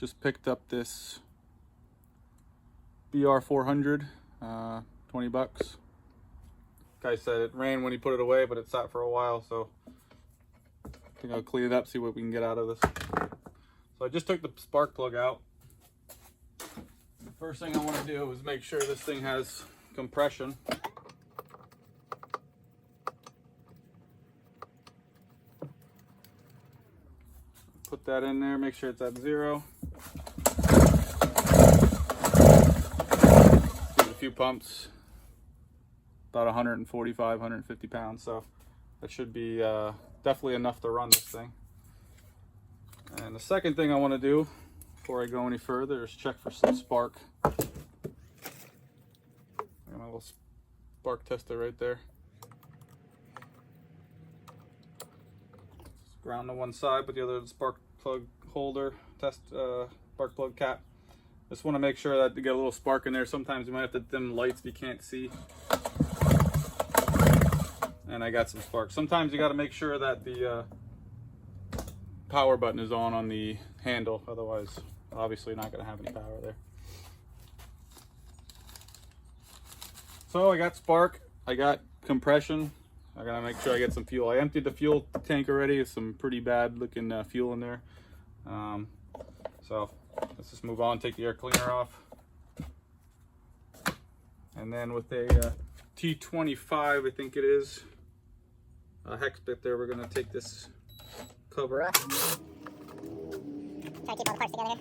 Just picked up this BR400, 20 bucks. Guy said it ran when he put it away, but it sat for a while, so I think I'll clean it up, see what we can get out of this. So I just took the spark plug out. The first thing I want to do is make sure this thing has compression. Put that in there, make sure it's at 0. Give it a few pumps, about 145, 150 pounds, so that should be definitely enough to run this thing. And the second thing I want to do before I go any further is check for some spark. Got my little spark tester right there. Ground to one side, but the other spark plug holder, test spark plug cap. Just want to make sure that you get a little spark in there. Sometimes you might have to dim lights if you can't see. And I got some spark. Sometimes you got to make sure that the power button is on the handle, otherwise obviously not going to have any power there. So I got spark, I got compression. I gotta make sure I get some fuel. I emptied the fuel tank already. There's some pretty bad looking fuel in there. So let's just move on, take the air cleaner off. And then with a T25, I think it is, a hex bit there, we're gonna take this cover off. Try to keep all the parts together.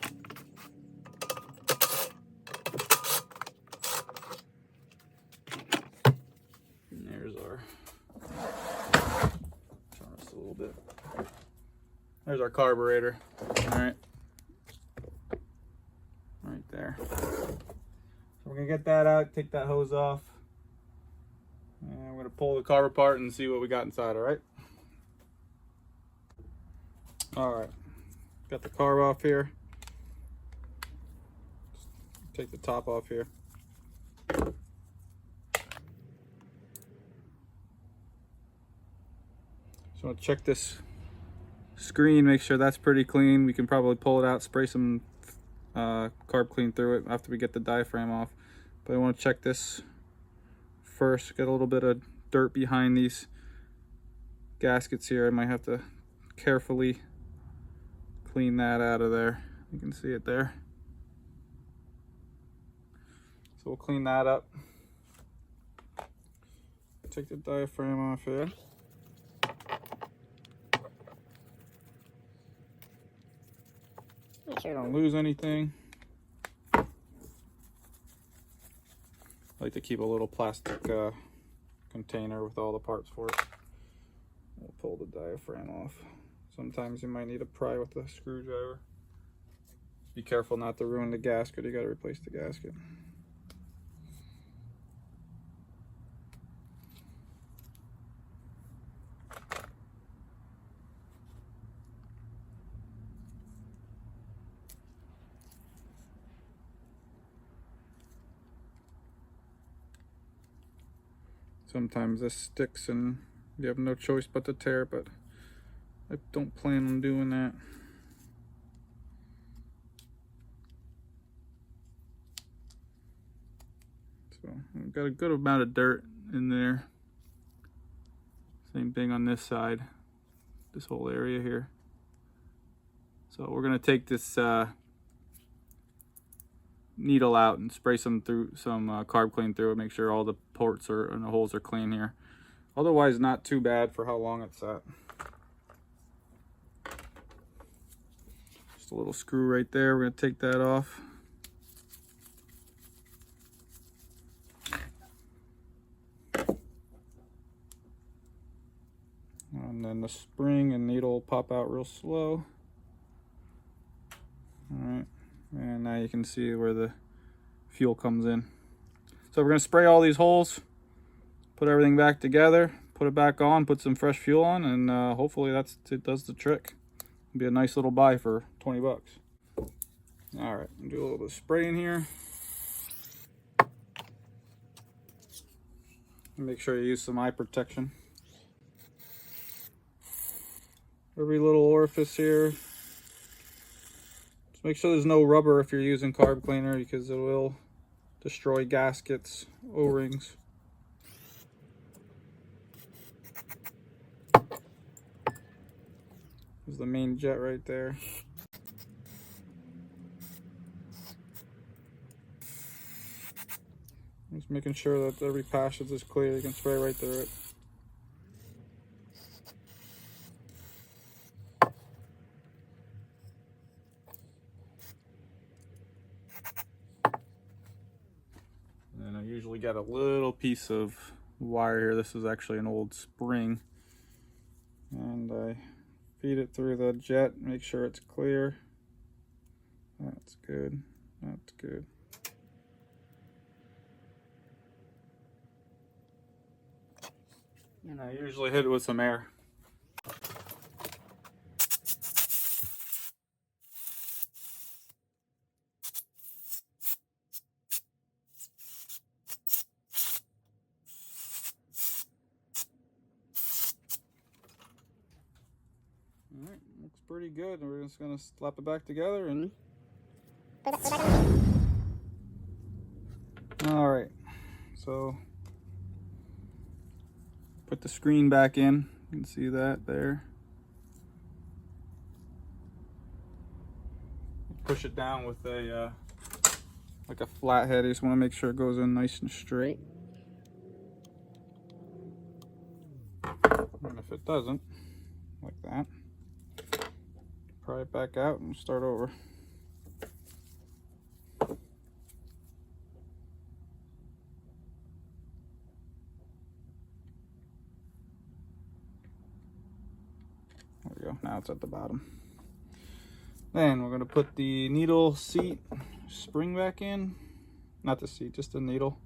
And there's our, turn this a little bit. There's our carburetor. All right, right there. So we're gonna get that out, take that hose off, and we're gonna pull the carb apart and see what we got inside. All right. All right. Got the carb off here. Take the top off here. So I'll check this screen, make sure that's pretty clean. We can probably pull it out, spray some carb clean through it after we get the diaphragm off. But I want to check this first. Get a little bit of dirt behind these gaskets here. I might have to carefully clean that out of there. You can see it there. So we'll clean that up. Take the diaphragm off here. Make sure I don't lose anything. I like to keep a little plastic container with all the parts for it. We'll pull the diaphragm off. Sometimes you might need to pry with a screwdriver. Be careful not to ruin the gasket. You got to replace the gasket. Sometimes this sticks and you have no choice but to tear, but I don't plan on doing that. So I've got a good amount of dirt in there. Same thing on this side, this whole area here. So we're gonna take this needle out and spray some carb clean through it, make sure all the ports and the holes are clean here. Otherwise, not too bad for how long it's sat. Just a little screw right there. We're gonna take that off. And then the spring and needle will pop out real slow. All right. And now you can see where the fuel comes in. So we're gonna spray all these holes, put everything back together, put it back on, put some fresh fuel on, and hopefully it does the trick. It'll be a nice little buy for 20 bucks. All right, do a little bit of spraying here. Make sure you use some eye protection. Every little orifice here. Just make sure there's no rubber if you're using carb cleaner, because it will destroy gaskets, O-rings. There's the main jet right there. Just making sure that every passage is clear. You can spray right through it. And I usually get a little piece of wire here. This is actually an old spring. And I feed it through the jet, make sure it's clear. That's good. That's good. And I usually hit it with some air. Alright, looks pretty good. We're just gonna slap it back together and alright, so put the screen back in. You can see that there. Push it down with a like a flathead. You just want to make sure it goes in nice and straight. And if it doesn't, like that, pry it back out and start over. There we go. Now it's at the bottom. Then we're going to put the needle seat spring back in. Not the seat, just the needle.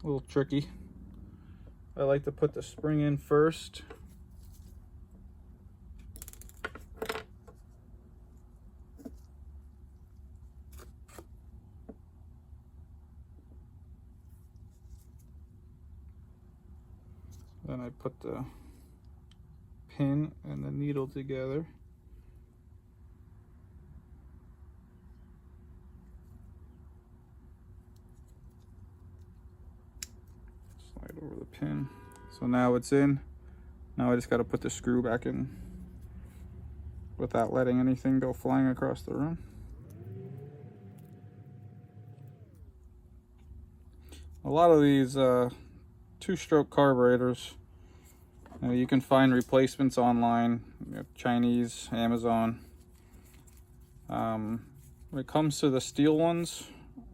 A little tricky. I like to put the spring in first. Then I put the pin and the needle together. Slide over the pin. So now it's in. Now I just got to put the screw back in without letting anything go flying across the room. A lot of these two-stroke carburetors, you can find replacements online, Chinese, Amazon. When it comes to the Stihl ones,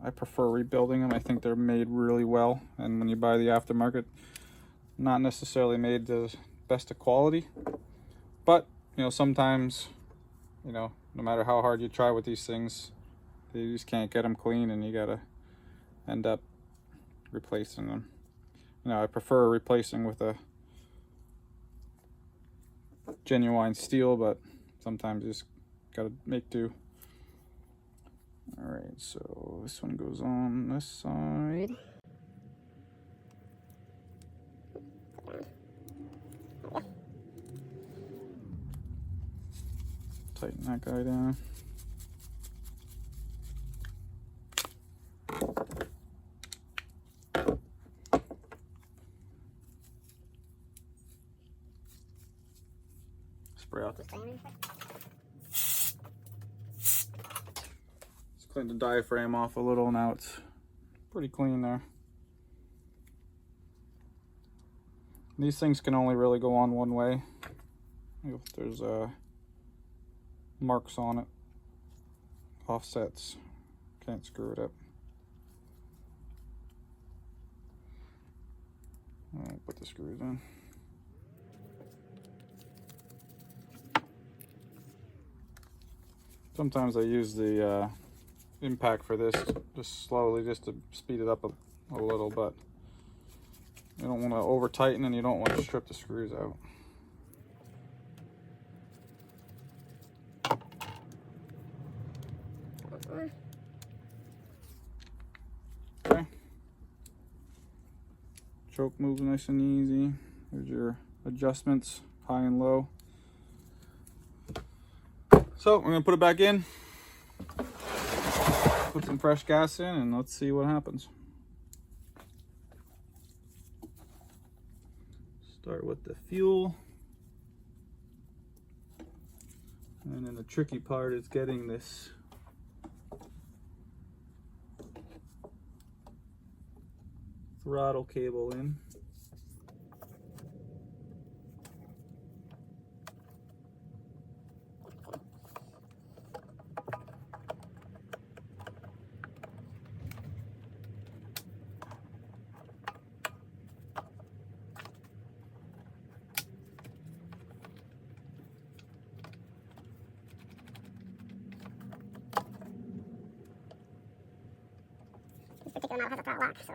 I prefer rebuilding them. I think they're made really well, and when you buy the aftermarket, not necessarily made the best of quality. But sometimes, no matter how hard you try with these things, you just can't get them clean, and you gotta end up replacing them. I prefer replacing with a genuine Stihl, but sometimes you just gotta make do. All right, so this one goes on this side. Tighten that guy down. Spray out the clean the diaphragm off a little. Now it's pretty clean there. These things can only really go on one way. If there's marks on it, offsets, can't screw it up. I'll put the screws in. Sometimes I use the impact for this just slowly, just to speed it up a little, but you don't want to over tighten and you don't want to strip the screws out. Okay. Choke moves nice and easy. There's your adjustments, high and low. So we're gonna put it back in, put some fresh gas in, and let's see what happens. Start with the fuel. And then the tricky part is getting this throttle cable in. Particular model has a throttle lock, so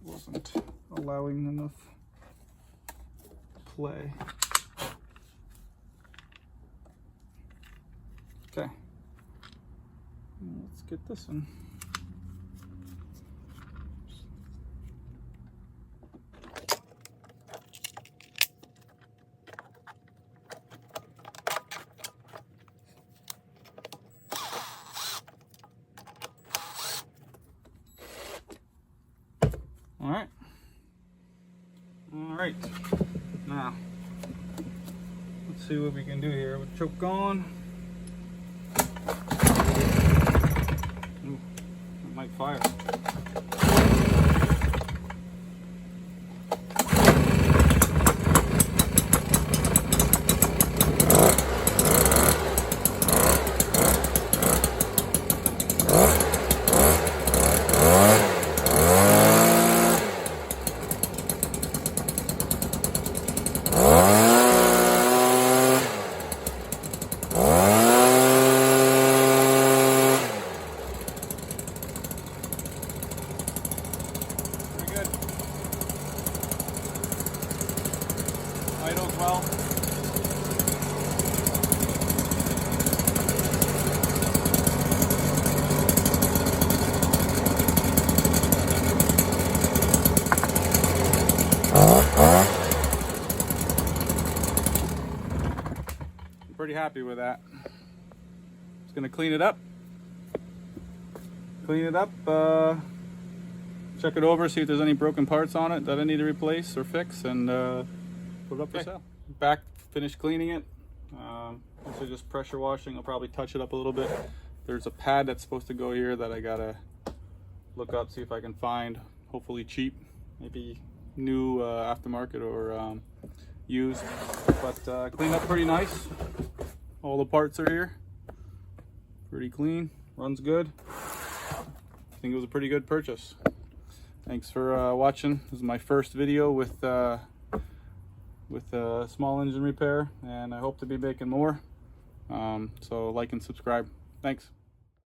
It wasn't allowing enough play. Okay, let's get this in. All right, now let's see what we can do here with choke on. Ooh, it might fire. Idles well. I'm pretty happy with that. Just gonna clean it up. Check it over, see if there's any broken parts on it that I need to replace or fix, and put it up for sale. Back, finished cleaning it. Also just pressure washing. I'll probably touch it up a little bit. There's a pad that's supposed to go here that I gotta look up, see if I can find, hopefully cheap, maybe new aftermarket or used. But cleaned up pretty nice. All the parts are here. Pretty clean, runs good. I think it was a pretty good purchase. Thanks for watching. This is my first video with small engine repair, and I hope to be making more. So like and subscribe. Thanks.